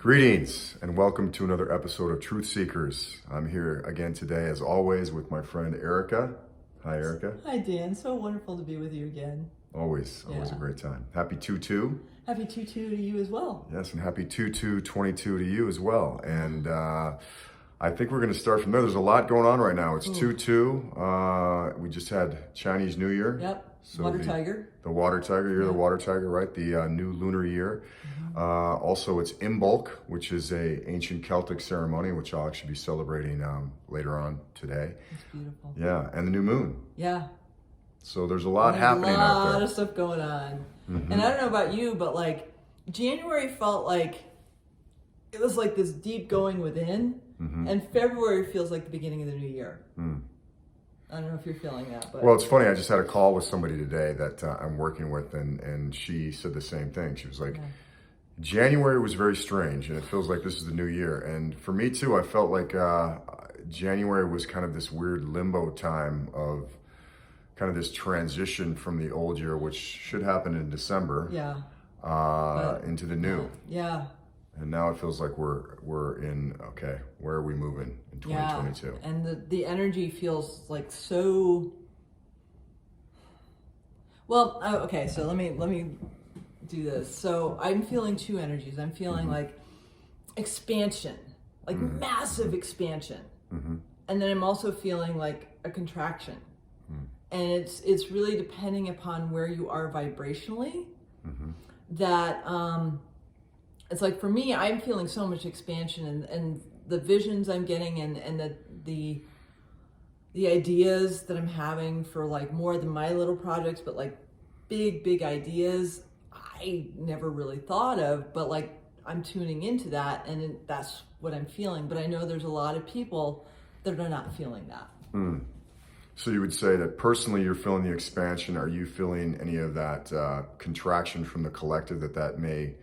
Greetings and welcome to another episode of Truth Seekers. I'm here again today, as always, with my friend Erica. Hi, Erica. Hi, Dan. So wonderful to be with you again. Always a great time. Happy 2-2. Happy 2-2 to you as well. Yes, and happy 2-2-22 to you as well. And I think we're going to start from there. There's a lot going on right now. It's 2-2. We just had Chinese New Year. Yep. So Water Tiger. The Water Tiger. You're the Water Tiger, right? The new lunar year. Also, it's Imbolc, which is a ancient Celtic ceremony, which I'll actually be celebrating later on today. It's beautiful. Yeah, and the new moon. Yeah. So there's a lot happening out there. A lot of stuff going on. And I don't know about you, but like January felt like it was like this deep going within, and February feels like the beginning of the new year. I don't know if you're feeling that, but well, it's funny. I just had a call with somebody today that I'm working with, and she said the same thing. She was like, January was very strange, and it feels like this is the new year. And for me too, I felt like January was kind of this weird limbo time of kind of this transition from the old year, which should happen in December, into the new. Yeah. And now it feels like we're in, okay, where are we moving in 2022? Yeah. And the energy feels like so, well, okay, so let me do this. So I'm feeling two energies. I'm feeling like expansion, like massive expansion. And then I'm also feeling like a contraction. And it's really depending upon where you are vibrationally that, it's like for me, I'm feeling so much expansion and the visions I'm getting and the ideas that I'm having for like more than my little projects, but like big ideas I never really thought of, but like I'm tuning into that and that's what I'm feeling. But I know there's a lot of people that are not feeling that. So you would say that personally you're feeling the expansion. Are you feeling any of that contraction from the collective that may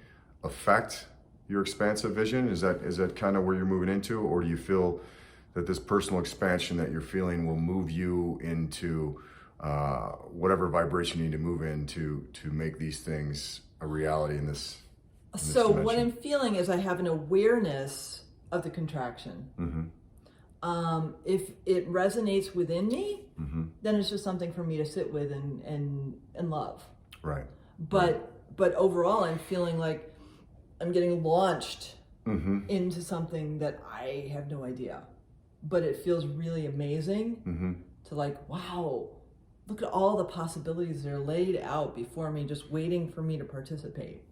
affect your expansive vision? Is that kind of where you're moving into, or do you feel that this personal expansion that you're feeling will move you into whatever vibration you need to move into to make these things a reality in this So dimension? what I'm feeling is I have an awareness of the contraction. If it resonates within me, then it's just something for me to sit with and love. Right. But overall, I'm feeling like I'm getting launched into something that I have no idea. But it feels really amazing to like, wow, look at all the possibilities that are laid out before me, just waiting for me to participate.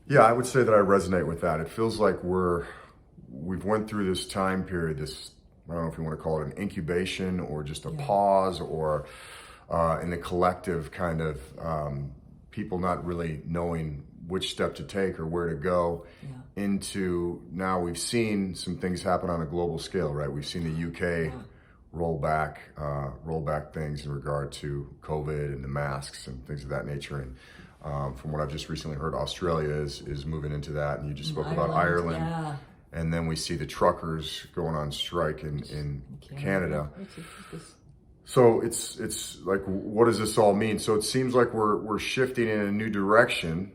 Yeah, I would say that I resonate with that. It feels like we've went through this time period, this, I don't know if you want to call it an incubation or just a pause, or in the collective kind of people not really knowing which step to take or where to go, into now we've seen some things happen on a global scale, right? We've seen the UK roll back things in regard to COVID and the masks and things of that nature. And from what I've just recently heard, Australia is moving into that. And you just spoke about Ireland. Yeah. And then we see the truckers going on strike in Canada. So it's like, what does this all mean? So it seems like we're shifting in a new direction.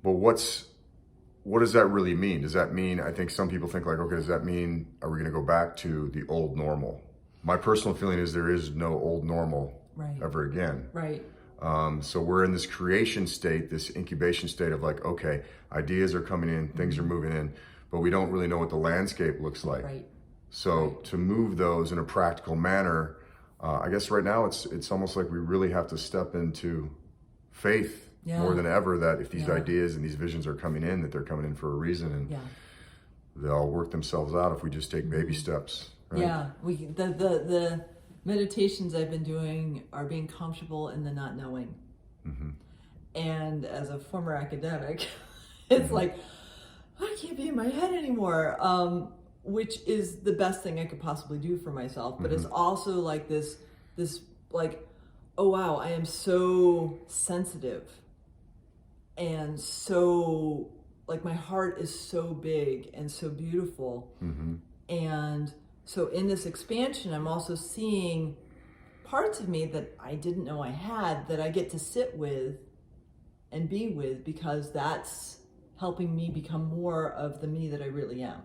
But what does that really mean? Does that mean, I think some people think like, okay, does that mean, are we going to go back to the old normal? My personal feeling is there is no old normal ever again. Right. So we're in this creation state, this incubation state of like, okay, ideas are coming in, things are moving in, but we don't really know what the landscape looks like. Right. So to move those in a practical manner, I guess right now it's almost like we really have to step into faith more than ever, that if these ideas and these visions are coming in, that they're coming in for a reason, and they'll work themselves out if we just take baby steps. Right? Yeah, the meditations I've been doing are being comfortable in the not knowing. And as a former academic, it's like, I can't be in my head anymore, which is the best thing I could possibly do for myself. But it's also like this like, oh wow, I am so sensitive. And so, like, my heart is so big and so beautiful. And so in this expansion, I'm also seeing parts of me that I didn't know I had, that I get to sit with and be with, because that's helping me become more of the me that I really am.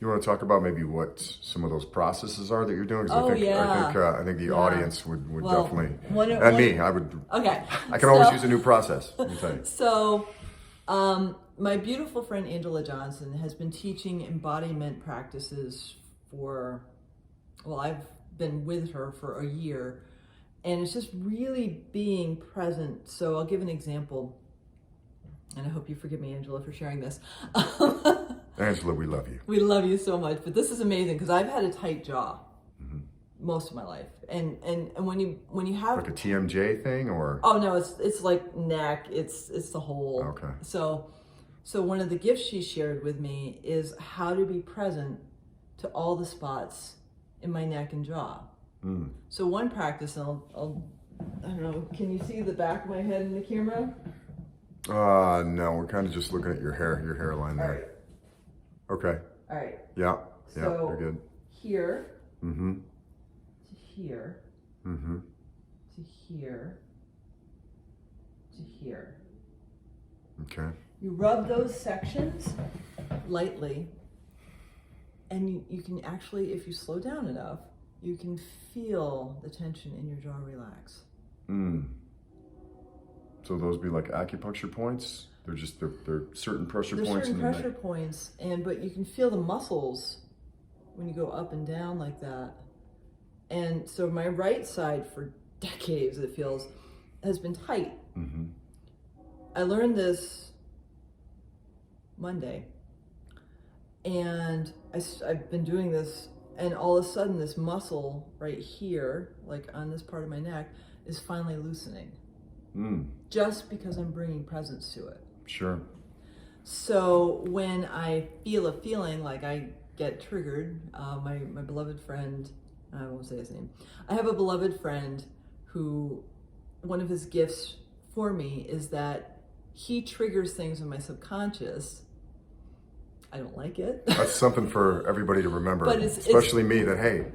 You want to talk about maybe what some of those processes are that you're doing? 'Cause I think the audience would definitely, I would. Okay. I can always use a new process. Let me tell you. So, my beautiful friend Angela Johnson has been teaching embodiment practices I've been with her for a year, and it's just really being present. So I'll give an example, and I hope you forgive me, Angela, for sharing this. Angela, we love you. We love you so much, but this is amazing because I've had a tight jaw most of my life, and when you have like a TMJ thing, or no, it's like neck, it's the whole. Okay. So one of the gifts she shared with me is how to be present to all the spots in my neck and jaw. So one practice, and I don't know, can you see the back of my head in the camera? No, we're kind of just looking at your hairline there. All right. Okay. All right. Yeah. So you're good. Here. Mm-hmm. To here. Mm-hmm. To here. To here. Okay. You rub those sections lightly, and you can actually, if you slow down enough, you can feel the tension in your jaw relax. So those be like acupuncture points? They're certain pressure There's points. certain pressure points, but you can feel the muscles when you go up and down like that. And so my right side, for decades it feels, has been tight. Mm-hmm. I learned this Monday, and I've been doing this, and all of a sudden this muscle right here, like on this part of my neck, is finally loosening. Just because I'm bringing presence to it. Sure. So when I feel a feeling like I get triggered, my beloved friend, I won't say his name, I have a beloved friend who, one of his gifts for me is that he triggers things in my subconscious. I don't like it. That's something for everybody to remember, but especially me, that, hey,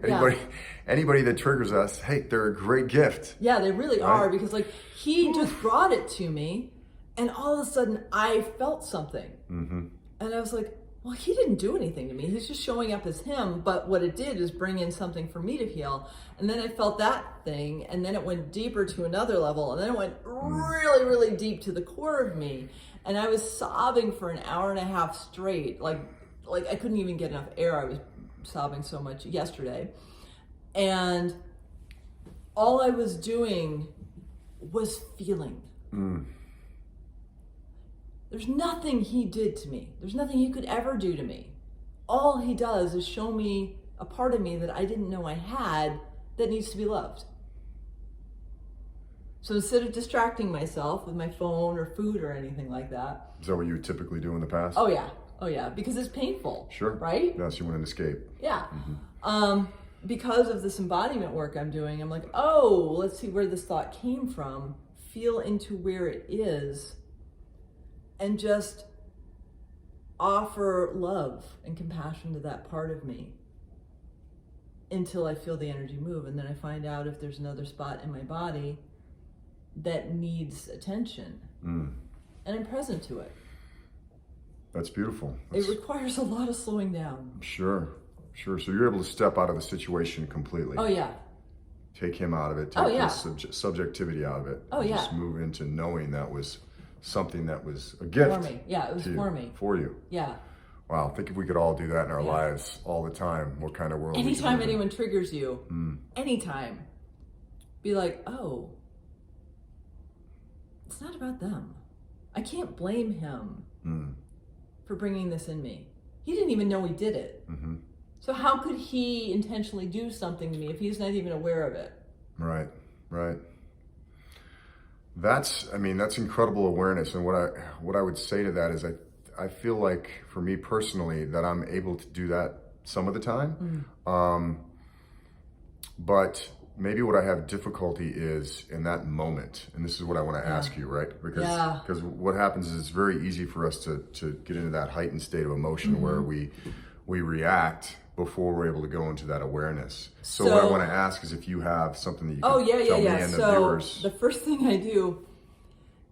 anybody that triggers us, hey, they're a great gift. Yeah, they really are, because like he just brought it to me, and all of a sudden I felt something. Mm-hmm. And I was like, well, he didn't do anything to me. He's just showing up as him. But what it did is bring in something for me to heal. And then I felt that thing, and then it went deeper to another level, and then it went really, really deep to the core of me. And I was sobbing for an hour and a half straight. Like I couldn't even get enough air. I was sobbing so much yesterday. And all I was doing was feeling. There's nothing he did to me. There's nothing he could ever do to me. All he does is show me a part of me that I didn't know I had that needs to be loved. So instead of distracting myself with my phone or food or anything like that. Is that what you would typically do in the past? Oh yeah, because it's painful. Sure. Right? Yes, you want an escape. Yeah. Because of this embodiment work I'm doing, I'm like, oh, let's see where this thought came from, feel into where it is, and just offer love and compassion to that part of me until I feel the energy move. And then I find out if there's another spot in my body that needs attention. And I'm present to it. That's beautiful. It requires a lot of slowing down. Sure. So you're able to step out of the situation completely. Oh yeah. Take him out of it. Take the subjectivity out of it. Oh yeah. Just move into knowing that was something that was a gift. For me. Yeah, it was for me. For you. Yeah. Wow, think if we could all do that in our lives all the time, what kind of world anytime anyone triggers you, anytime, be like, oh, it's not about them. I can't blame him for bringing this in me. He didn't even know he did it. So how could he intentionally do something to me if he's not even aware of it? Right. That's incredible awareness. And what I would say to that is I feel like, for me personally, that I'm able to do that some of the time. But maybe what I have difficulty is in that moment. And this is what I want to ask you, right? Because what happens is it's very easy for us to get into that heightened state of emotion where we react before we're able to go into that awareness. So what I want to ask is if you have something that you can tell me and the viewers. The first thing I do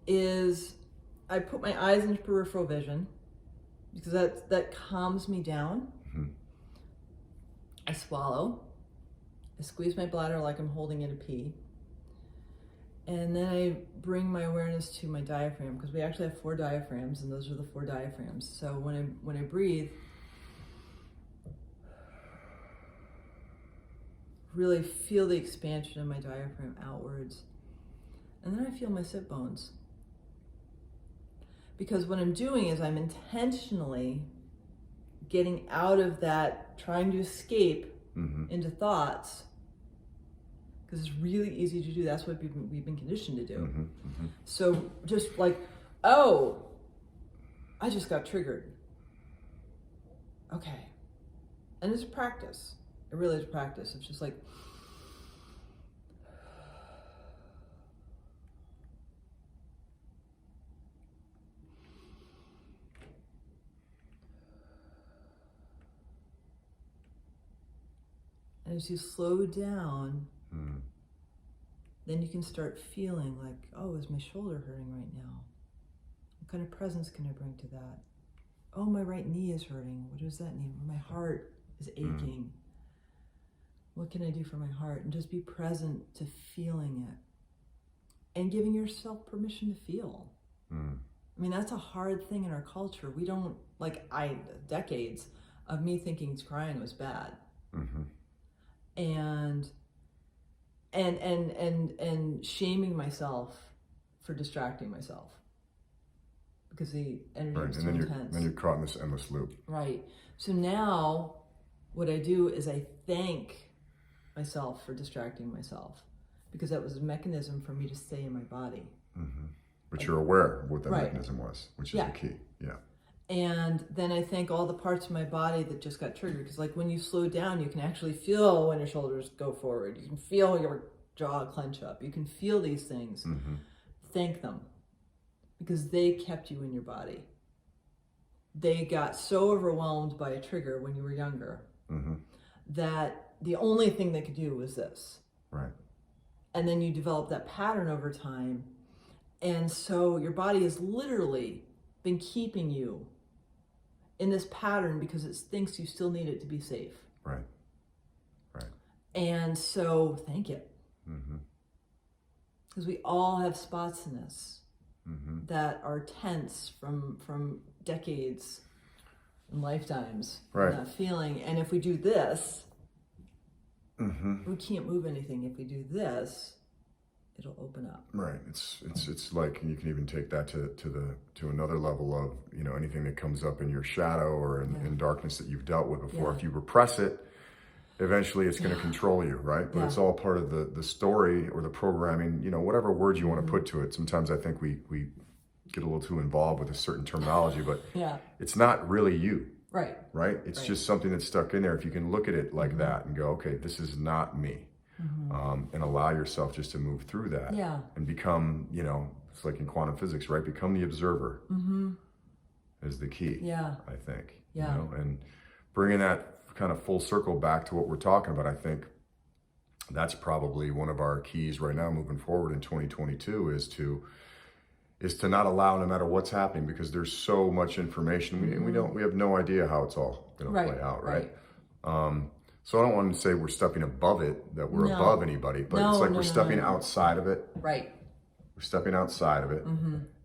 is I put my eyes into peripheral vision because that calms me down. Mm-hmm. I swallow. I squeeze my bladder like I'm holding it a pee. And then I bring my awareness to my diaphragm, because we actually have 4 diaphragms, and those are the 4 diaphragms. So when I breathe, really feel the expansion of my diaphragm outwards. And then I feel my sit bones. Because what I'm doing is I'm intentionally getting out of that trying to escape into thoughts, because it's really easy to do. That's what we've been conditioned to do. So just like, oh, I just got triggered. Okay. And it's a practice. It really is a practice. It's just like, and as you slow down, then you can start feeling like, oh, is my shoulder hurting right now? What kind of presence can I bring to that? Oh, my right knee is hurting. What does that mean? My heart is aching. What can I do for my heart? And just be present to feeling it and giving yourself permission to feel. I mean, that's a hard thing in our culture. We don't, decades of me thinking crying was bad. And shaming myself for distracting myself because the energy was too intense. Then you're caught in this endless loop. Right. So now what I do is I thank myself for distracting myself, because that was a mechanism for me to stay in my body. But you're aware of what that mechanism was, which is the key. Yeah. And then I thank all the parts of my body that just got triggered, because like when you slow down, you can actually feel when your shoulders go forward. You can feel your jaw clench up. You can feel these things. Thank them, because they kept you in your body. They got so overwhelmed by a trigger when you were younger that the only thing they could do was this. Right. And then you develop that pattern over time. And so your body has literally been keeping you in this pattern because it thinks you still need it to be safe. Right. And so thank it. Because we all have spots in us that are tense from decades and lifetimes. Right. That feeling. And if we do this, we can't move anything. If we do this, it'll open up. Right. It's like, and you can even take that to another level of, anything that comes up in your shadow or in darkness that you've dealt with before. If you repress it, eventually it's going to control you, right? But it's all part of the story or the programming, whatever words you want to put to it. Sometimes I think we get a little too involved with a certain terminology, but it's not really you. Right? It's just something that's stuck in there. If you can look at it like that and go, okay, this is not me. And allow yourself just to move through that and become, it's like in quantum physics, right? Become the observer is the key, I think. And bringing that kind of full circle back to what we're talking about, I think that's probably one of our keys right now moving forward in 2022 is to not allow, no matter what's happening, because there's so much information. We have no idea how it's all going to play out, right? So I don't want to say we're stepping above it, that we're above anybody, but it's like we're stepping outside of it. Right. We're stepping outside of it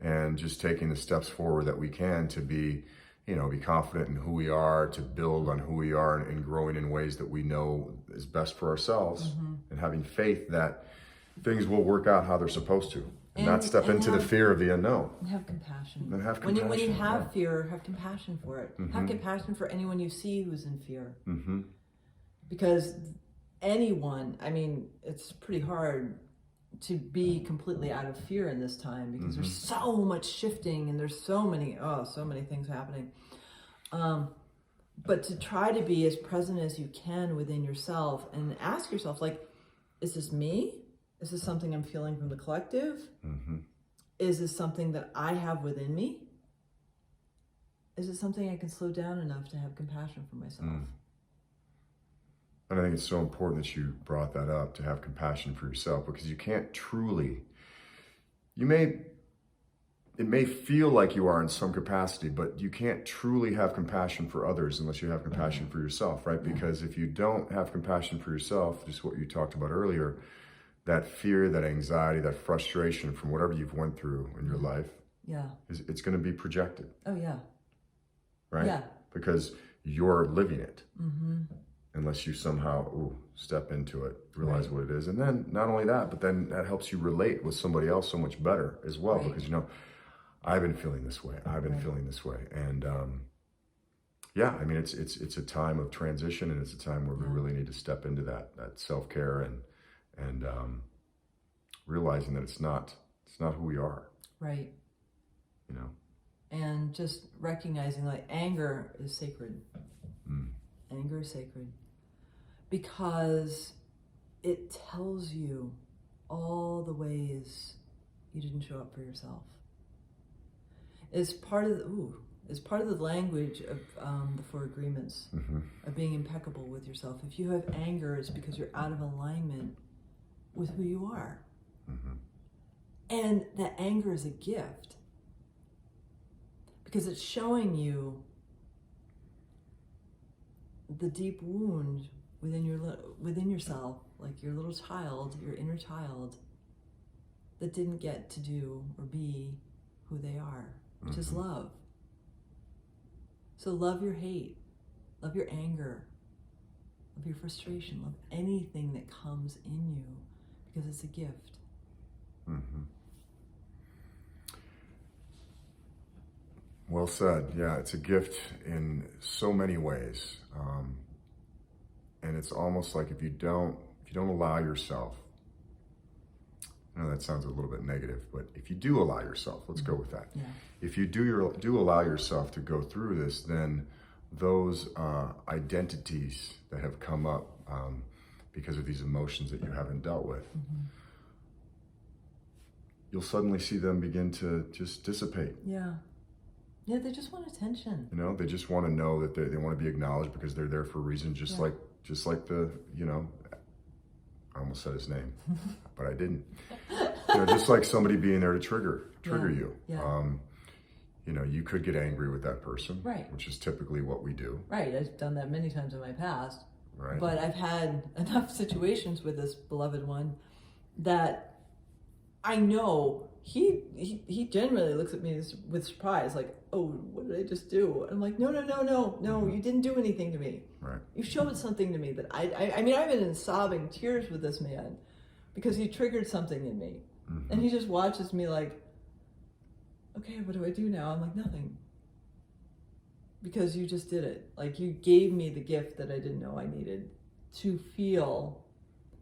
and just taking the steps forward that we can to be, be confident in who we are, to build on who we are and growing in ways that we know is best for ourselves and having faith that things will work out how they're supposed to. And not step into the fear of the unknown. And have compassion. And have compassion. When you have fear, have compassion for it. Have compassion for anyone you see who's in fear. Because anyone, it's pretty hard to be completely out of fear in this time, because there's so much shifting and there's so many things happening. But to try to be as present as you can within yourself and ask yourself, is this me? Is this something I'm feeling from the collective? Is this something that I have within me? Is it something I can slow down enough to have compassion for myself? And I think it's so important that you brought that up, to have compassion for yourself, because you can't truly, you may it may feel like you are in some capacity, but you can't truly have compassion for others unless you have compassion for yourself, right? Because if you don't have compassion for yourself, just what you talked about earlier, that fear, that anxiety, that frustration from whatever you've went through in your life, it's going to be projected. Oh, yeah. Right? Yeah. Because you're living it. Unless you somehow step into it, realize what it is. And then not only that, but then that helps you relate with somebody else so much better as well. Because, I've been feeling this way. I've been feeling this way. And I mean, it's a time of transition, and it's a time where we really need to step into that self-care and realizing that it's not who we are. Right. You know? And just recognizing like anger is sacred. Anger is sacred because it tells you all the ways you didn't show up for yourself. It's part of the language of the Four Agreements of being impeccable with yourself. If you have anger, it's because you're out of alignment with who you are. And that anger is a gift because it's showing you the deep wound within yourself, like your little child, your inner child, that didn't get to do or be who they are, which is love. So love your hate, love your anger, love your frustration, love anything that comes in you because it's a gift. Well said. Yeah, it's a gift in so many ways. And it's almost like if you don't allow yourself, I know that sounds a little bit negative, but if you do allow yourself, let's go with that. Yeah. If you do allow yourself to go through this, then those identities that have come up because of these emotions that you haven't dealt with, you'll suddenly see them begin to just dissipate. Yeah. Yeah, they just want attention. You know, they just want to know that they want to be acknowledged because they're there for a reason, just like the, I almost said his name, but I didn't. Just like somebody being there to trigger you. Yeah. You could get angry with that person, right? Which is typically what we do. Right. I've done that many times in my past. Right. But I've had enough situations with this beloved one that I know he genuinely looks at me with surprise, like, oh, what did I just do? I'm like, no, you didn't do anything to me. Right. You showed something to me that I mean, I've been in sobbing tears with this man because he triggered something in me. And he just watches me like, okay, what do I do now? I'm like, nothing. Because you just did it. Like, you gave me the gift that I didn't know I needed to feel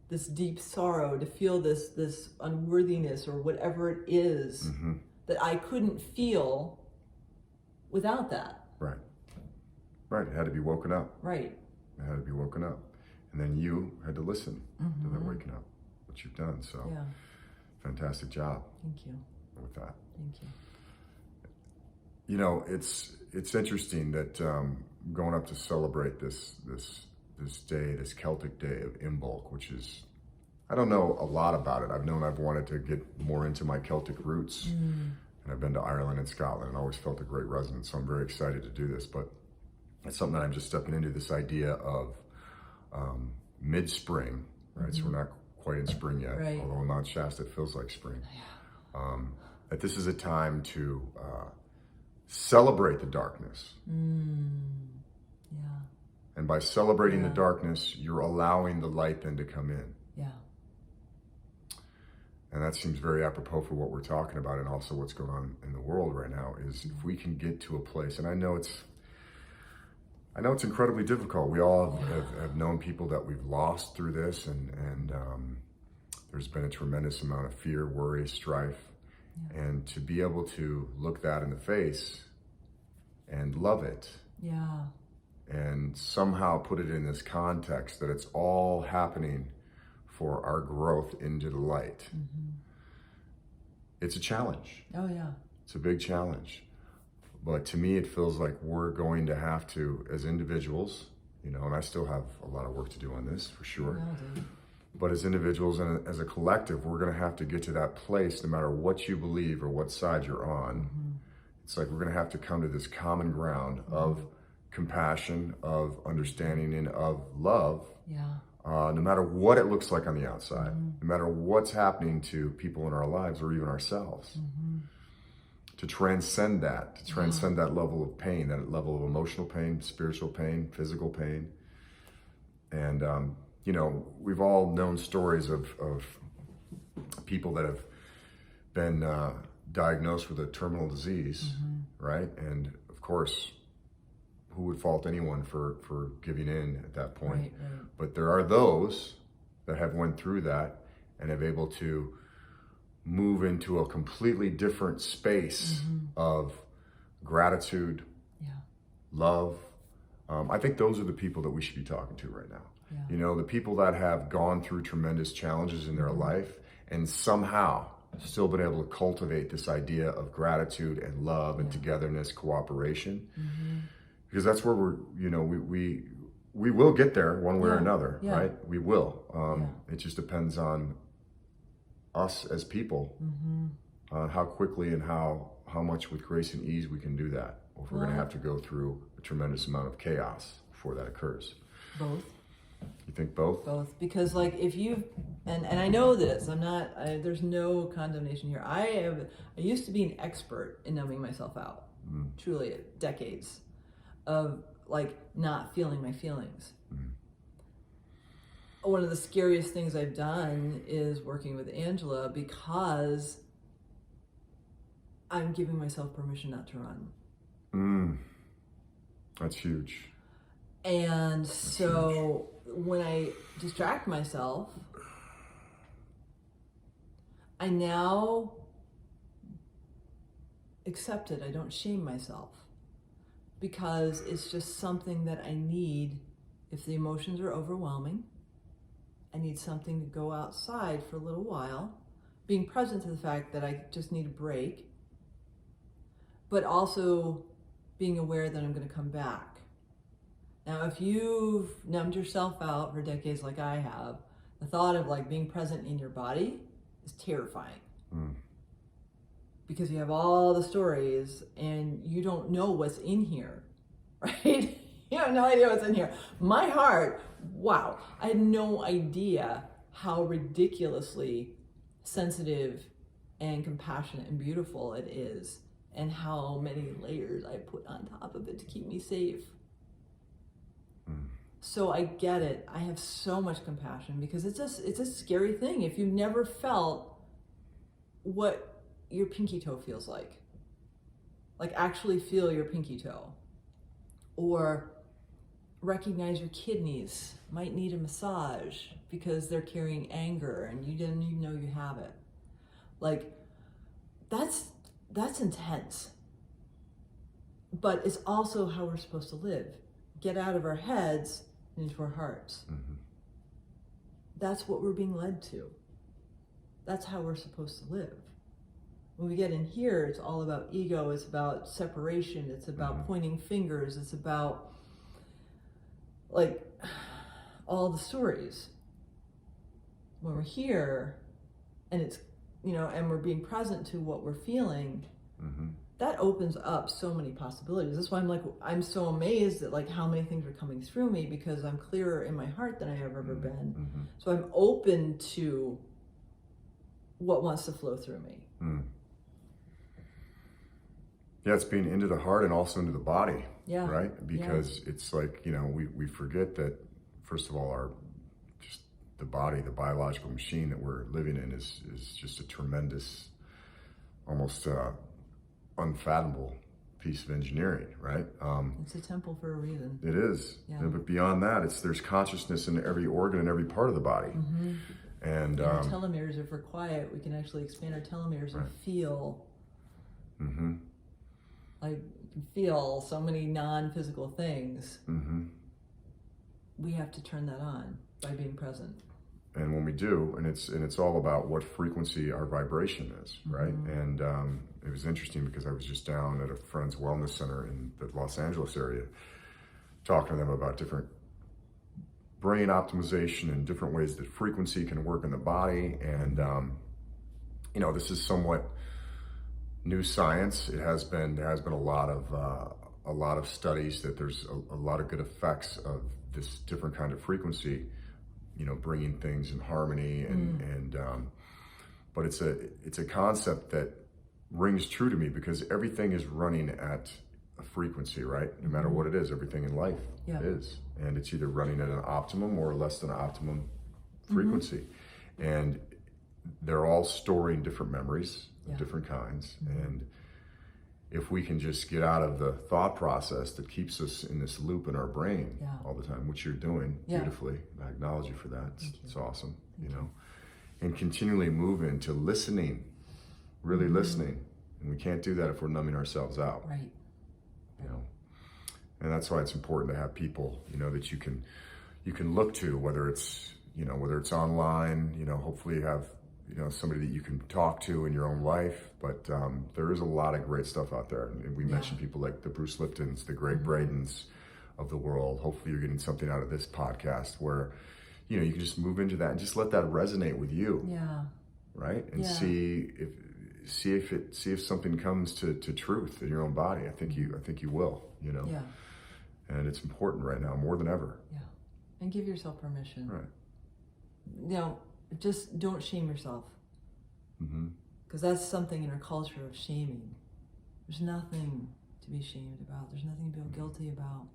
this deep sorrow, to feel this unworthiness or whatever it is that I couldn't feel without that. Right. It had to be woken up. Right. It had to be woken up. And then you had to listen to that waking up, which you've done. So fantastic job. Thank you. With that. Thank you. It's interesting that going up to celebrate this day, this Celtic day of Imbolc, which is, I don't know a lot about it. I've wanted to get more into my Celtic roots, and I've been to Ireland and Scotland and always felt a great resonance. So I'm very excited to do this, but it's something that I'm just stepping into, this idea of mid-spring, right? So we're not quite in spring yet, although in Mount Shasta it feels like spring. That this is a time to celebrate the darkness. And by celebrating the darkness, you're allowing the light then to come in. Yeah. And that seems very apropos for what we're talking about, and also what's going on in the world right now, is if we can get to a place, and I know it's incredibly difficult. We all have known people that we've lost through this, and there's been a tremendous amount of fear, worry, strife. And to be able to look that in the face and love it. Yeah. And somehow put it in this context that it's all happening for our growth into the light. It's a challenge. Oh, yeah. It's a big challenge. But to me, it feels like we're going to have to, as individuals, and I still have a lot of work to do on this, for sure. But as individuals and as a collective, we're going to have to get to that place no matter what you believe or what side you're on. It's like we're going to have to come to this common ground of compassion, of understanding, and of love. Yeah. No matter what it looks like on the outside, no matter what's happening to people in our lives or even ourselves. To transcend that, that level of pain, that level of emotional pain, spiritual pain, physical pain. And, you know, we've all known stories of people that have been diagnosed with a terminal disease, right? And of course, who would fault anyone for giving in at that point? Right. But there are those that have went through that and have able to move into a completely different space of gratitude, love. I think those are the people that we should be talking to right now. Yeah. You know, the people that have gone through tremendous challenges in their life and somehow still been able to cultivate this idea of gratitude and love and togetherness, cooperation. Because that's where we're, you know, we will get there one way or another, right? We will. It just depends on us as people, on how quickly and how much with grace and ease we can do that, or if we're going to have to go through a tremendous amount of chaos before that occurs. Both. You think both? Both. Because like if you, and I know this, there's no condemnation here. I used to be an expert in numbing myself out, truly decades of like not feeling my feelings. One of the scariest things I've done is working with Angela, because I'm giving myself permission not to run. That's huge. And so when I distract myself, I now accept it. I don't shame myself, because it's just something that I need. If the emotions are overwhelming, I need something to go outside for a little while, being present to the fact that I just need a break, but also being aware that I'm going to come back. Now, if you've numbed yourself out for decades like I have, the thought of like being present in your body is terrifying. Because you have all the stories and you don't know what's in here, right? You have no idea what's in here. My heart, wow, I had no idea how ridiculously sensitive and compassionate and beautiful it is, and how many layers I put on top of it to keep me safe. So I get it. I have so much compassion, because it's a scary thing. If you've never felt what your pinky toe feels like actually feel your pinky toe, or recognize your kidneys might need a massage because they're carrying anger and you didn't even know you have it. Like, that's intense. But it's also how we're supposed to live. Get out of our heads and into our hearts. That's what we're being led to. That's how we're supposed to live. When we get in here, it's all about ego, it's about separation, it's about pointing fingers, it's about like all the stories. When we're here and it's, you know, and we're being present to what we're feeling, that opens up so many possibilities. That's why I'm so amazed at like how many things are coming through me, because I'm clearer in my heart than I have ever been. So I'm open to what wants to flow through me. Yeah, it's being into the heart and also into the body, right? Yeah. Because it's like, you know, we forget that, first of all, just the body, the biological machine that we're living in is just a tremendous, almost unfathomable piece of engineering, right? It's a temple for a reason. It is. Yeah. But beyond that, there's consciousness in every organ and every part of the body. And our telomeres, if we're quiet, we can actually expand our telomeres and feel. Like, you can feel so many non-physical things. We have to turn that on by being present. And when we do, and it's all about what frequency our vibration is, right? And it was interesting because I was just down at a friend's wellness center in the Los Angeles area, talking to them about different brain optimization and different ways that frequency can work in the body. And, this is somewhat new science. There has been a lot of studies that there's a lot of good effects of this different kind of frequency, bringing things in harmony but it's a concept that rings true to me because everything is running at a frequency, right? No matter what it is, everything in life is. And it's either running at an optimum or less than optimum frequency. And they're all storing different memories of different kinds. And if we can just get out of the thought process that keeps us in this loop in our brain all the time, which you're doing beautifully, I acknowledge you for that. It's awesome, and continually move into listening, really listening. And we can't do that if we're numbing ourselves out. Right. And that's why it's important to have people, that you can look to, whether it's online, hopefully you have, somebody that you can talk to in your own life. But there is a lot of great stuff out there. And we mentioned people like the Bruce Liptons, the Greg Bradens of the world. Hopefully you're getting something out of this podcast where, you can just move into that and just let that resonate with you. Yeah. Right? And see if something comes to truth in your own body. I think you will, Yeah. And it's important right now more than ever. Yeah. And give yourself permission. Right. Just don't shame yourself. Because that's something in our culture of shaming. There's nothing to be shamed about. There's nothing to feel guilty about.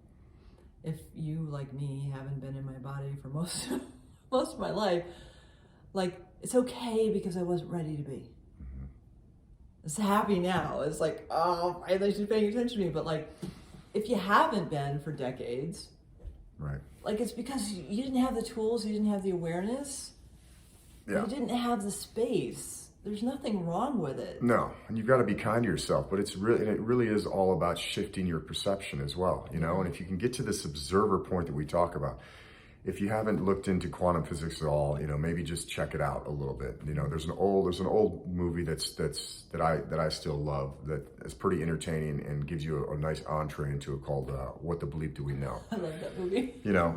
If you, like me, haven't been in my body for most of my life, it's okay because I wasn't ready to be. It's happy now. It's like, oh, finally she's paying attention to me. But if you haven't been for decades, right? It's because you didn't have the tools, you didn't have the awareness, you didn't have the space. There's nothing wrong with it. No, and you've got to be kind to yourself. But it really is all about shifting your perception as well. And if you can get to this observer point that we talk about. If you haven't looked into quantum physics at all, maybe just check it out a little bit. There's an old movie that I still love that is pretty entertaining and gives you a nice entree into it called What the Bleep Do We Know? I love that movie.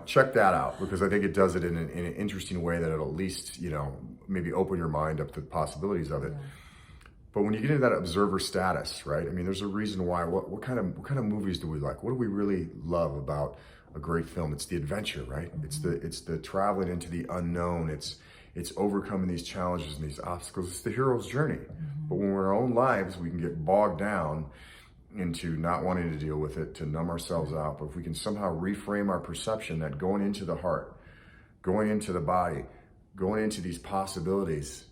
Check that out because I think it does it in an interesting way that it'll at least, maybe open your mind up to the possibilities of it. Yeah. But when you get into that observer status, right? I mean, there's a reason why. What kind of movies do we like? What do we really love about a great film? It's the adventure, right? It's the traveling into the unknown. It's overcoming these challenges and these obstacles. It's the hero's journey. But when we're in our own lives, we can get bogged down into not wanting to deal with it, to numb ourselves out. But if we can somehow reframe our perception that going into the heart, going into the body, going into these possibilities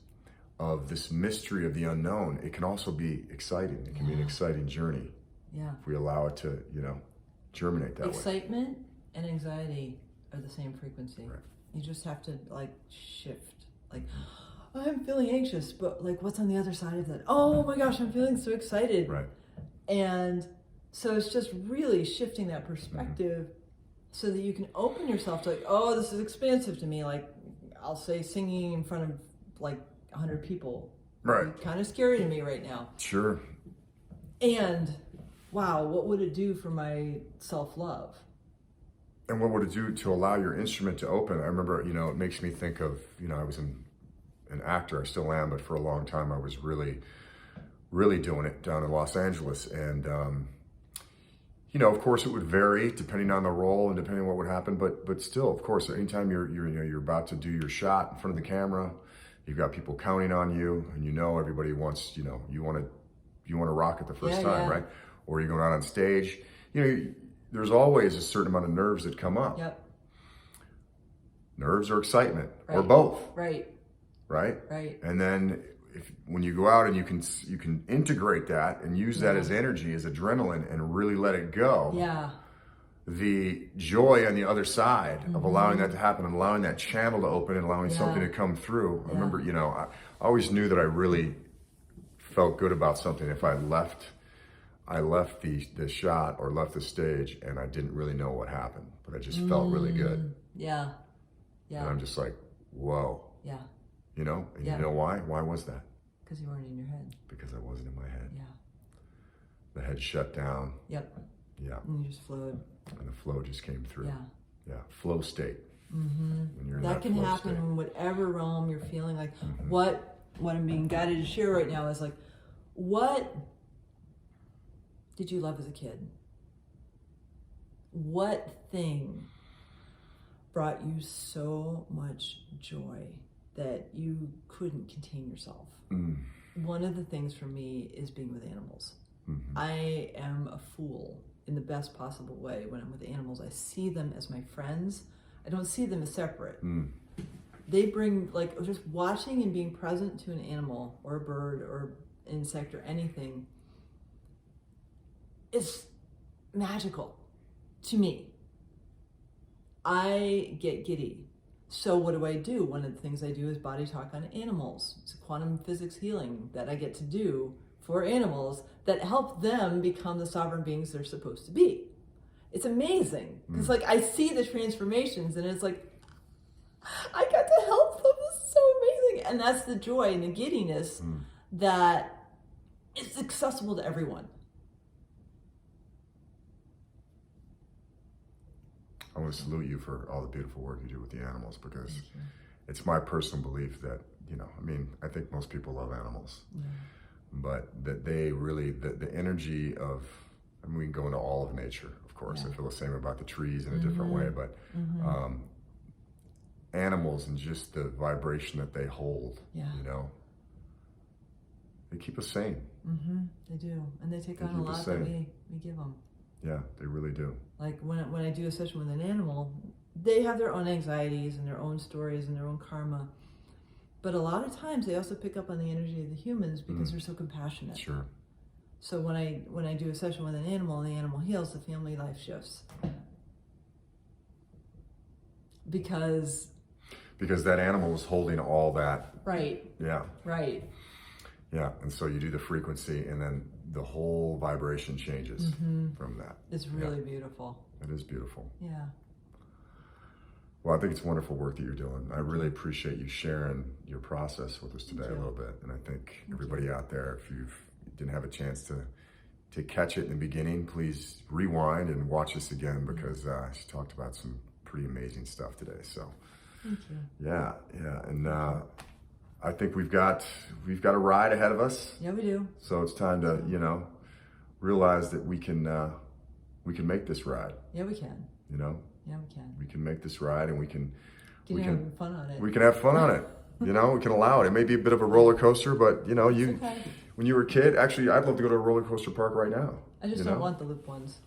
of this mystery of the unknown, it can also be exciting. It can be an exciting journey. Yeah. If we allow it to, germinate that way. Excitement and anxiety are the same frequency. Right. You just have to shift. I'm feeling anxious, but what's on the other side of that? Oh my gosh, I'm feeling so excited. Right. And so it's just really shifting that perspective so that you can open yourself to oh, this is expansive to me. I'll say singing in front of 100 people. Right. Kind of scary to me right now. Sure. And wow, what would it do for my self-love? And what would it do to allow your instrument to open? I remember, it makes me think of, I was an actor, I still am, but for a long time I was really, really doing it down in Los Angeles. And, of course it would vary depending on the role and depending on what would happen, but still, of course, anytime you're about to do your shot in front of the camera, you've got people counting on you, and everybody wants, you want to rock it the first time, right? Or you're going out on stage, there's always a certain amount of nerves that come up. Yep. Nerves or excitement, or both. Right. Right? Right. And then when you go out and you can integrate that and use that as energy, as adrenaline, and really let it go. Yeah. The joy on the other side of allowing that to happen and allowing that channel to open and allowing something to come through. I remember, I always knew that I really felt good about something if I left the shot or left the stage and I didn't really know what happened, but I just felt really good. Yeah. Yeah. And I'm just like, whoa. Yeah. And you know why? Why was that? Because you weren't in your head. Because I wasn't in my head. Yeah. The head shut down. Yep. Yeah. And you just flowed. And the flow just came through. Yeah. Yeah. Flow state. When you're in That can flow happen state. in whatever realm you're feeling like. What I'm being guided to share right now is like, what did you love as a kid? What thing brought you so much joy that you couldn't contain yourself? One of the things for me is being with animals. I am a fool in the best possible way when I'm with animals. I see them as my friends. I don't see them as separate. They bring, like, just watching and being present to an animal or a bird or insect or anything is magical to me. I get giddy. So what do? One of the things I do is body talk on animals. It's a quantum physics healing that I get to do for animals that help them become the sovereign beings they're supposed to be. It's amazing. Because like I see the transformations and it's like, I got to help them. It's so amazing. And that's the joy and the giddiness that is accessible to everyone. I want to salute you for all the beautiful work you do with the animals, because it's my personal belief that, I think most people love animals, but that they really, the energy of, we can go into all of nature, of course. I feel the same about the trees in a different way, but animals and just the vibration that they hold, they keep us sane. They do. And they take on a lot that we give them. Yeah, they really do. Like when I do a session with an animal, they have their own anxieties and their own stories and their own karma. But a lot of times they also pick up on the energy of the humans because they're so compassionate. Sure. So when I do a session with an animal and the animal heals, the family life shifts. Because that animal was holding all that. Right. Yeah. Right. Yeah, and so you do the frequency, and then the whole vibration changes from that. It's really beautiful. It is beautiful. Yeah. Well, I think it's wonderful work that you're doing. I really appreciate you sharing your process with us today a little bit. And I think everybody out there, if you didn't have a chance to catch it in the beginning, please rewind and watch us again, because she talked about some pretty amazing stuff today. So, thank you. Yeah, and I think we've got a ride ahead of us. Yeah, we do. So it's time to, realize that we can make this ride. Yeah, we can. Yeah, we can. We can make this ride, and we can have fun on it. We can have fun on it. We can allow it. It may be a bit of a roller coaster, but when you were a kid, actually, I'd love to go to a roller coaster park right now. I just don't want the loop ones.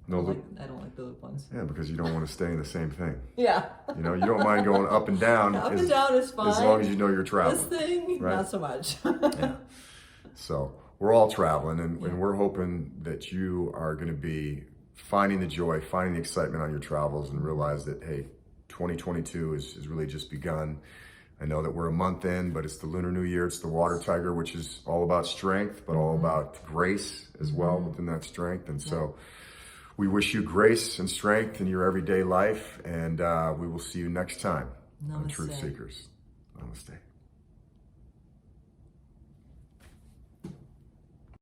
No I loop. I don't like the loop ones. Yeah, because you don't want to stay in the same thing. Yeah. You don't mind going up and down. Up and down is fine. As long as you know you're traveling. This thing, right? not so much. Yeah. So we're all traveling, and we're hoping that you are going to be finding the joy, finding the excitement on your travels, and realize that, hey, 2022 has really just begun. I know that we're a month in, but it's the Lunar New Year. It's the Water Tiger, which is all about strength, but all about grace as well within that strength. And so we wish you grace and strength in your everyday life, and we will see you next time on Namaste. Truth Seekers. Namaste.